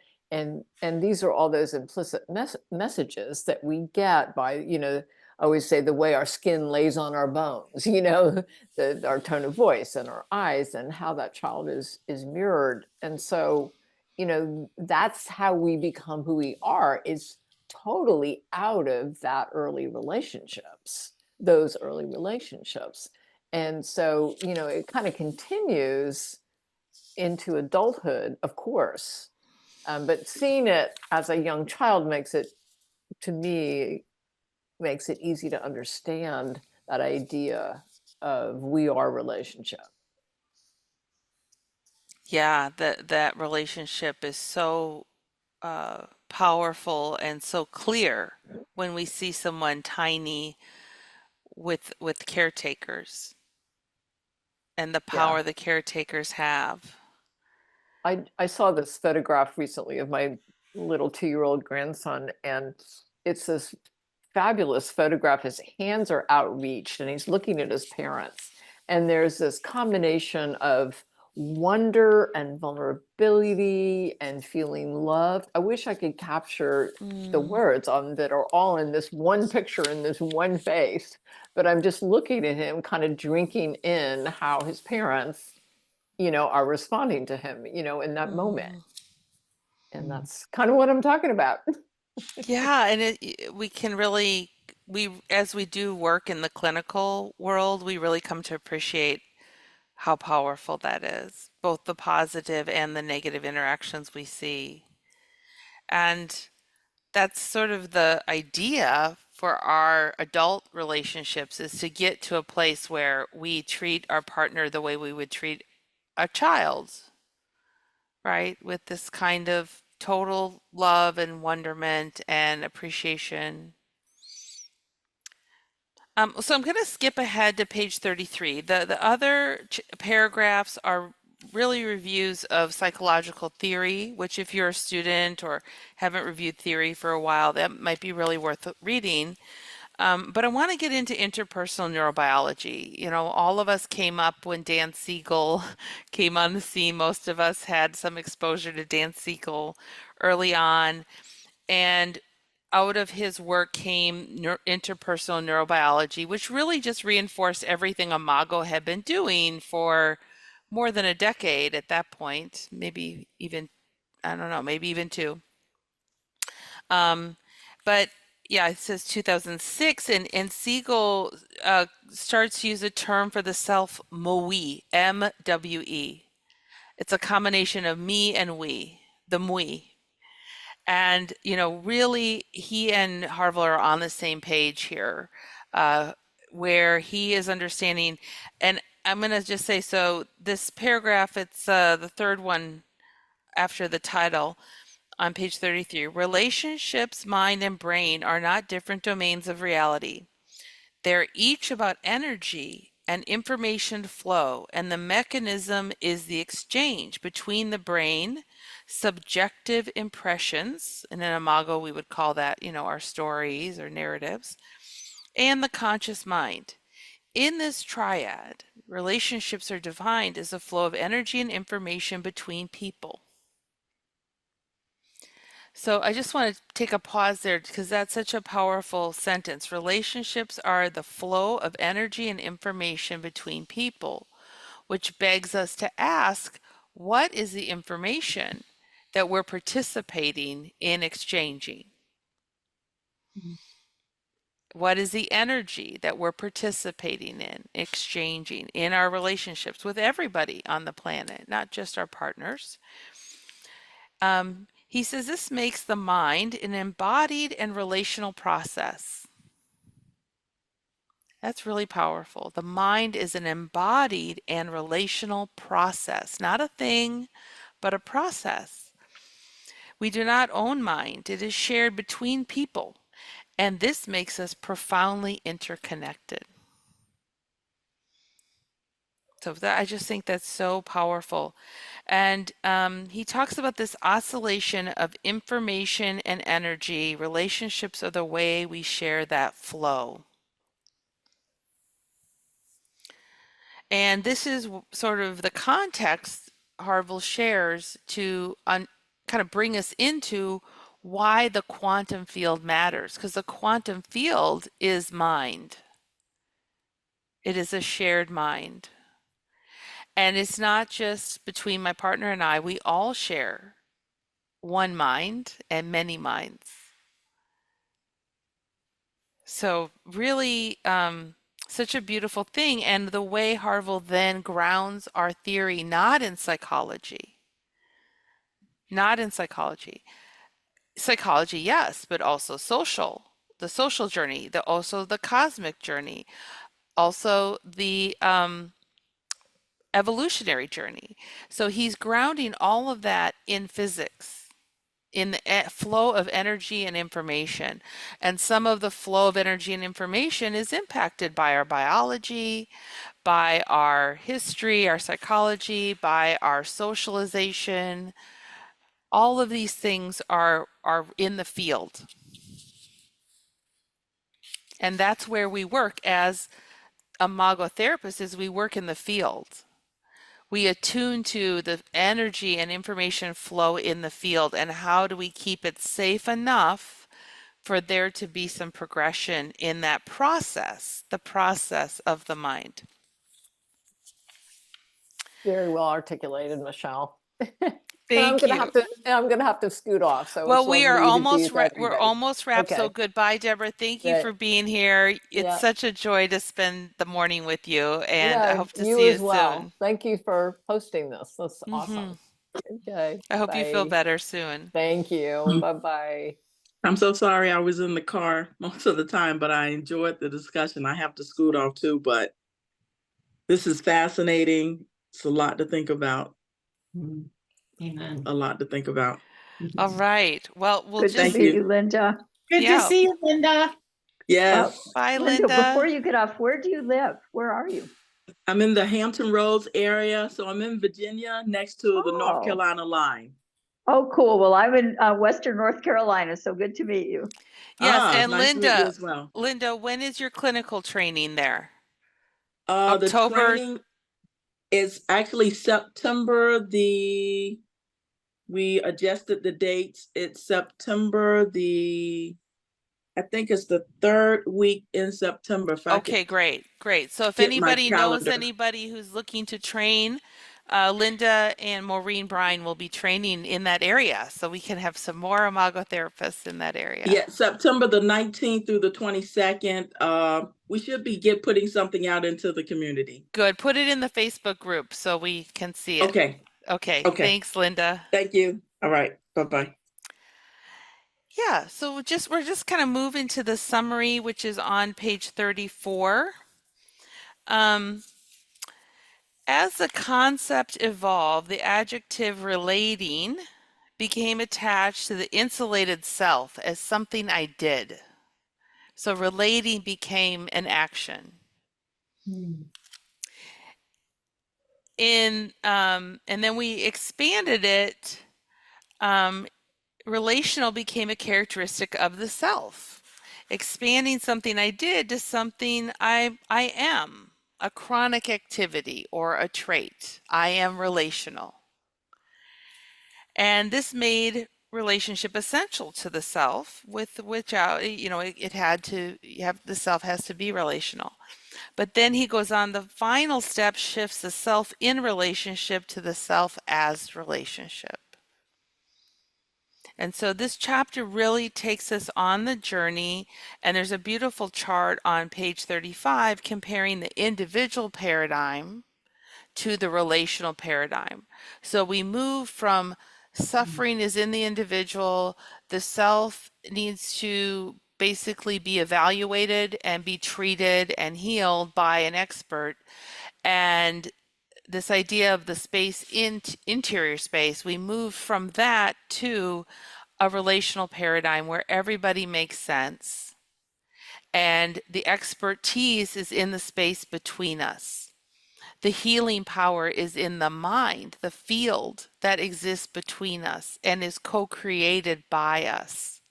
B: these are all those implicit messages that we get by, I always say the way our skin lays on our bones, our tone of voice and our eyes and how that child is mirrored. And so, that's how we become who we are, is totally out of that early relationships, those early relationships. And so, it kind of continues into adulthood, of course. But seeing it as a young child to me, makes it easy to understand that idea of we are relationship.
A: Yeah, that relationship is so powerful and so clear when we see someone tiny with caretakers and the
B: Yeah.
A: power the caretakers have.
B: I saw this photograph recently of my little 2-year-old grandson, and it's this fabulous photograph. His hands are outreached and he's looking at his parents. And there's this combination of wonder and vulnerability and feeling loved. I wish I could capture the
A: Mm,
B: words on that are all in this one picture in this one face, but I'm just looking at him, kind of drinking in how his parents, are responding to him, in that moment.
A: mhm.
B: And
C: Mm.
B: that's kind of what I'm talking about.
A: Yeah, and we can really, as we do work in the clinical world, we really come to appreciate how powerful that is, both the positive and the negative interactions we see. And that's sort of the idea for our adult relationships, is to get to a place where we treat our partner the way we would treat a child, right? With this kind of total love and wonderment and appreciation. So I'm going to skip ahead to page 33. The other paragraphs are really reviews of psychological theory, which if you're a student or haven't reviewed theory for a while, that might be really worth reading. But I want to get into interpersonal neurobiology. You know, all of us came up when Dan Siegel came on the scene. Most of us had some exposure to Dan Siegel early on. And out of his work came interpersonal neurobiology, which really just reinforced everything Imago had been doing for more than a decade at that point, maybe even, I don't know, maybe even two. But yeah, it says 2006, and Siegel starts to use a term for the self, MWE, MWE. It's a combination of me and we, the MWE. And, you know, really, he and Harville are on the same page here, where he is understanding. And I'm going to just say, so this paragraph, it's the third one after the title on page 33. Relationships, mind, and brain are not different domains of reality. They're each about energy and information flow, and the mechanism is the exchange between the brain, subjective impressions, and in Imago we would call that, you know, our stories or narratives, and the conscious mind. In this triad, relationships are defined as a flow of energy and information between people. So I just want to take a pause there because that's such a powerful sentence. Relationships are the flow of energy and information between people, which begs us to ask, what is the information that we're participating in exchanging? What is the energy that we're participating in exchanging in our relationships with everybody on the planet, not just our partners? He says this makes the mind an embodied and relational process. That's really powerful. The mind is an embodied and relational process, not a thing, but a process. We do not own mind, it is shared between people, and this makes us profoundly interconnected. So that, I just think that's so powerful. And he talks about this oscillation of information and energy. Relationships are the way we share that flow. And this is sort of the context Harville shares to kind of bring us into why the quantum field matters, because the quantum field is mind. It is a shared mind. And it's not just between my partner and I, we all share one mind and many minds. So really, such a beautiful thing. And the way Harville then grounds our theory, not in psychology, not in psychology. Psychology, yes, but also social, the social journey, also the cosmic journey, also the evolutionary journey. So he's grounding all of that in physics, in the flow of energy and information. And some of the flow of energy and information is impacted by our biology, by our history, our psychology, by our socialization. All of these things are in the field. And that's where we work as Imago therapists, is we work in the field. We attune to the energy and information flow in the field, and how do we keep it safe enough for there to be some progression in that process, the process of the mind.
B: Very well articulated, Michelle.
A: Thank you.
B: I'm gonna have to scoot off. So
A: Well,
B: it's
A: we are
B: lovely to be
A: almost
B: with
A: we're
B: everybody.
A: almost wrapped. So
B: Okay,
A: goodbye, Deborah. Thank you
B: great.
A: for being here. It's
B: Yeah,
A: such a joy to spend the morning with you, and I
B: yeah,
A: hope to
B: you
A: see you
B: as well.
A: soon.
B: Thank you for posting this. That's
A: Hmm.
B: awesome. Okay,
A: I hope you feel
B: bye.
A: better soon.
B: Thank you. Bye-bye.
F: I'm so sorry I was in the car most of the time, but I enjoyed the discussion. I have to scoot off too, but this is fascinating. It's a lot to think about.
E: Amen.
F: A lot to think about.
A: All right. Well, we'll
G: Good to
A: just,
F: Thank
G: meet
F: you.
G: you, Linda.
D: Good to
A: yeah.
D: see you, Linda.
F: Yes,
A: Bye,
G: Linda, before
A: Linda.
G: you get off, where do you live? Where are you?
F: I'm in the Hampton Roads area, so I'm in Virginia, next to the North
G: Oh,
F: Carolina line.
G: oh, cool. Well, I'm in Western North Carolina, so good to meet you.
A: Yes, and
F: Nice to meet you
A: Linda,
F: as well.
A: Linda, when is your clinical training there?
F: The
A: October.
F: training is actually September we adjusted the dates. It's September I think it's the third week in September, if I could
A: Okay, great, great. So if
F: get my
A: anybody knows
F: calendar.
A: anybody who's looking to train, Linda and Maureen Bryan will be training in that area, so we can have some more Imago therapists in that area.
F: Yeah, September the 19th through the 22nd. We should be putting something out into the community.
A: Good. Put it in the Facebook group so we can see it.
F: Okay.
A: Okay.
F: Okay.
A: Thanks, Linda.
F: Thank you. All right. Bye-bye.
A: Yeah, so we're just kind of moving to the summary, which is on page 34. As the concept evolved, the adjective relating became attached to the insulated self as something I did. So relating became an action. And then we expanded it. Relational became a characteristic of the self, expanding something I did to something I am, a chronic activity or a trait. I am relational. And this made relationship essential to the self, with which it had to the self has to be relational. But then he goes on, the final step shifts the self in relationship to the self as relationship. And so this chapter really takes us on the journey, and there's a beautiful chart on page 35 comparing the individual paradigm to the relational paradigm. So we move from suffering is in the individual, the self needs to basically be evaluated and be treated and healed by an expert. And this idea of the space interior space, we move from that to a relational paradigm where everybody makes sense and the expertise is in the space between us. The healing power is in the mind, the field that exists between us and is co-created by us.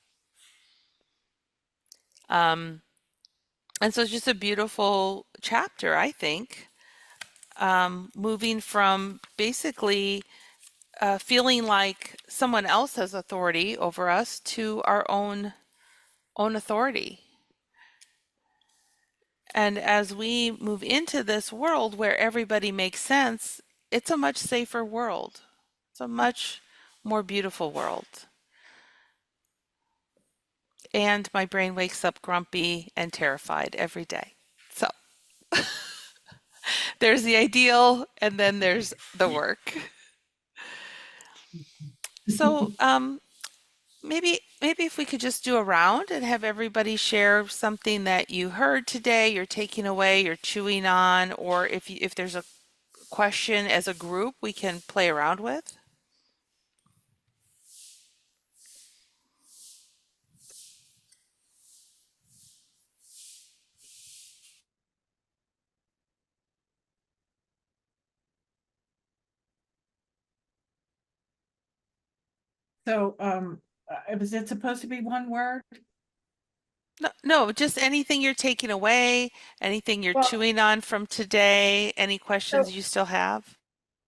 A: And so it's just a beautiful chapter, I think, moving from basically feeling like someone else has authority over us to our own authority. And as we move into this world where everybody makes sense, it's a much safer world. It's a much more beautiful world. And my brain wakes up grumpy and terrified every day. So there's the ideal, and then there's the work. So maybe if we could just do a round and have everybody share something that you heard today, you're taking away, you're chewing on, or if there's a question as a group we can play around with.
D: So, was it supposed to be one word?
A: No, just anything you're taking away, anything you're
D: Well,
A: chewing on from today, any questions
D: so,
A: you still have.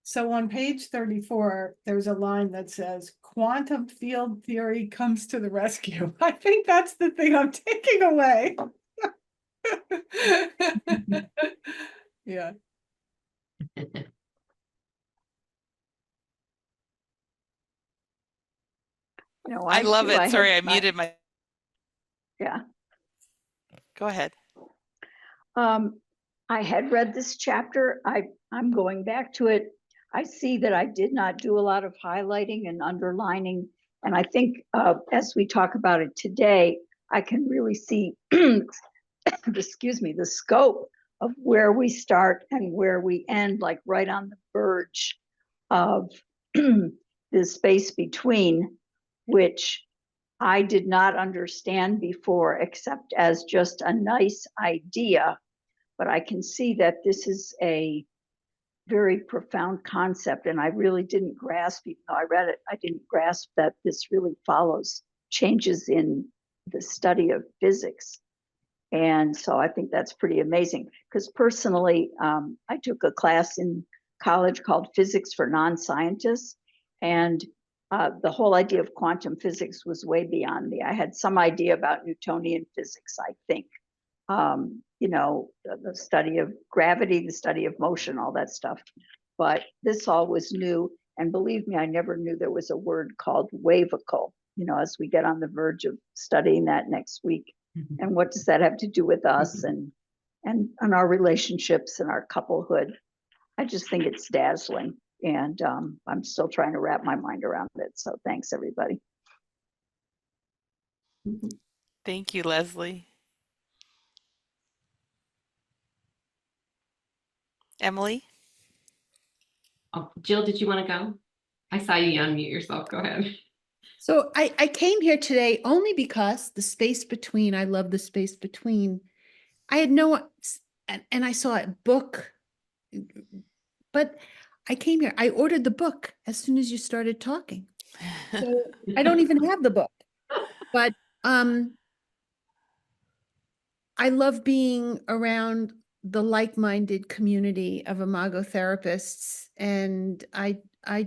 D: so on page 34, there's a line that says, quantum field theory comes to the rescue. I think that's the thing I'm taking away. Yeah.
G: You know,
A: I love
G: too,
A: it. Sorry, I muted my.
G: yeah.
A: Go ahead.
G: I had read this chapter. I'm going back to it. I see that I did not do a lot of highlighting and underlining. And I think as we talk about it today, I can really see, excuse me, the scope of where we start and where we end, like right on the verge of the space between, which I did not understand before, except as just a nice idea. But I can see that this is a very profound concept, and I really didn't grasp, even though I read it, I didn't grasp that this really follows changes in the study of physics. And so I think that's pretty amazing, because personally, I took a class in college called Physics for Non-Scientists, and the whole idea of quantum physics was way beyond me. I had some idea about Newtonian physics, I think. You know, the study of gravity, the study of motion, all that stuff. But this all was new. And believe me, I never knew there was a word called wavicle, you know, as we get on the verge of studying that next week. And what does that have to do with us and our relationships and our couplehood? I just think it's dazzling. And I'm still trying to wrap my mind around it. So thanks, everybody.
A: Thank you, Leslie. Emily?
E: Oh, Jill, did you want to go? I saw you unmute yourself. Go ahead.
H: So I came here today only because the space between, I love the space between. I had no, and I saw a book, but I came here, I ordered the book as soon as you started talking. So I don't even have the book, but I love being around the like-minded community of Imago therapists, and I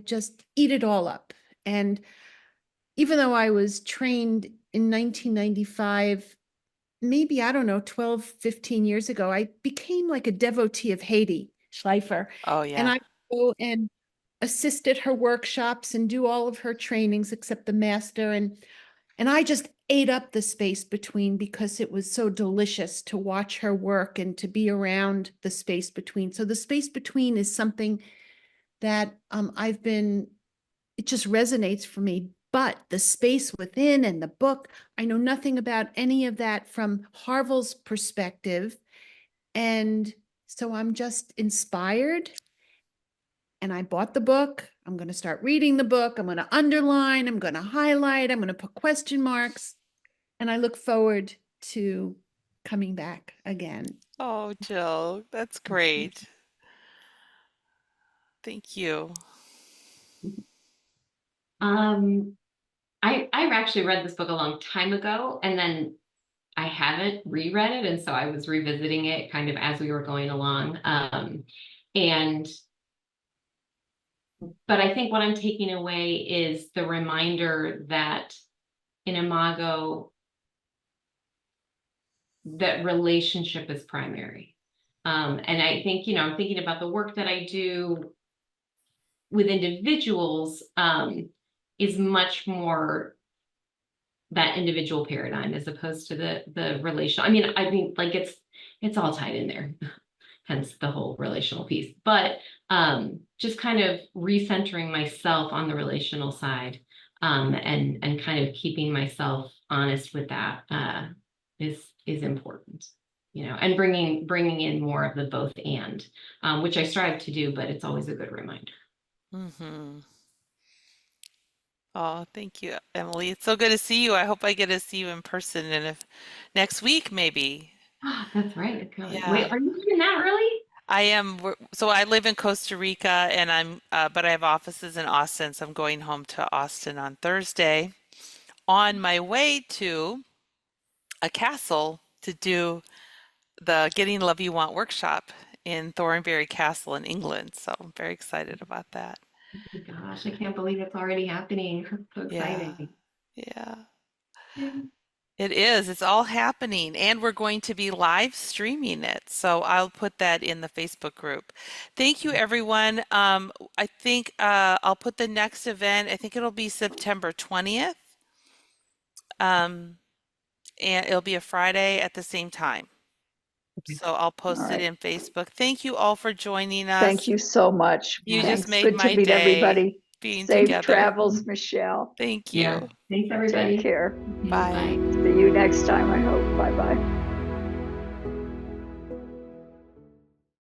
H: just eat it all up. And even though I was trained in 1995, maybe, I don't know, 12, 15 years ago, I became like a devotee of Haiti Schleifer.
A: Oh,
H: And
A: yeah.
H: I go and assist at her workshops and do all of her trainings except the master. And I just ate up the space between because it was so delicious to watch her work and to be around the space between. So the space between is something that it just resonates for me. But the space within and the book, I know nothing about any of that from Harville's perspective. And so I'm just inspired. And I bought the book. I'm going to start reading the book. I'm going to underline. I'm going to highlight. I'm going to put question marks. And I look forward to coming back again.
A: Oh, Jill, that's great. Thank you.
E: I've actually read this book a long time ago, and then I haven't reread it, and so I was revisiting it kind of as we were going along. But I think what I'm taking away is the reminder that in Imago, that relationship is primary. And I think, you know, I'm thinking about the work that I do with individuals is much more that individual paradigm as opposed to the relational. I mean, like it's all tied in there, hence the whole relational piece. But just kind of recentering myself on the relational side, and kind of keeping myself honest with that is important, you know, and bringing in more of the both and, which I strive to do, but it's always a good reminder.
A: Mm-hmm. Oh, thank you, Emily. It's so good to see you. I hope I get to see you in person next week, maybe.
E: That's right. Wait,
A: Yeah,
E: are you leaving that early?
A: I am. So I live in Costa Rica, and but I have offices in Austin. So I'm going home to Austin on Thursday, on my way to a castle to do the Getting Love You Want workshop in Thornbury Castle in England. So I'm very excited about that.
E: Oh my gosh, I can't believe it's already happening. So
A: Yeah,
E: exciting.
A: yeah.
E: Yeah.
A: It is. It's all happening, and we're going to be live streaming it. So I'll put that in the Facebook group. Thank you, everyone. I think I'll put the next event. I think it'll be September 20th. and it'll be a Friday at the same time. So I'll post
G: All
A: it
G: right.
A: in Facebook. Thank you all for joining us.
G: Thank you so much.
A: You
E: Yeah.
A: just
G: Thanks.
A: made
G: Good to
A: my
G: meet
A: day
G: everybody.
A: being
G: Safe
A: together.
G: travels, Michelle.
A: Thank
E: Yeah.
A: you.
E: Thanks, everybody.
G: Take care.
A: Bye.
G: See you next time, I hope. Bye-bye.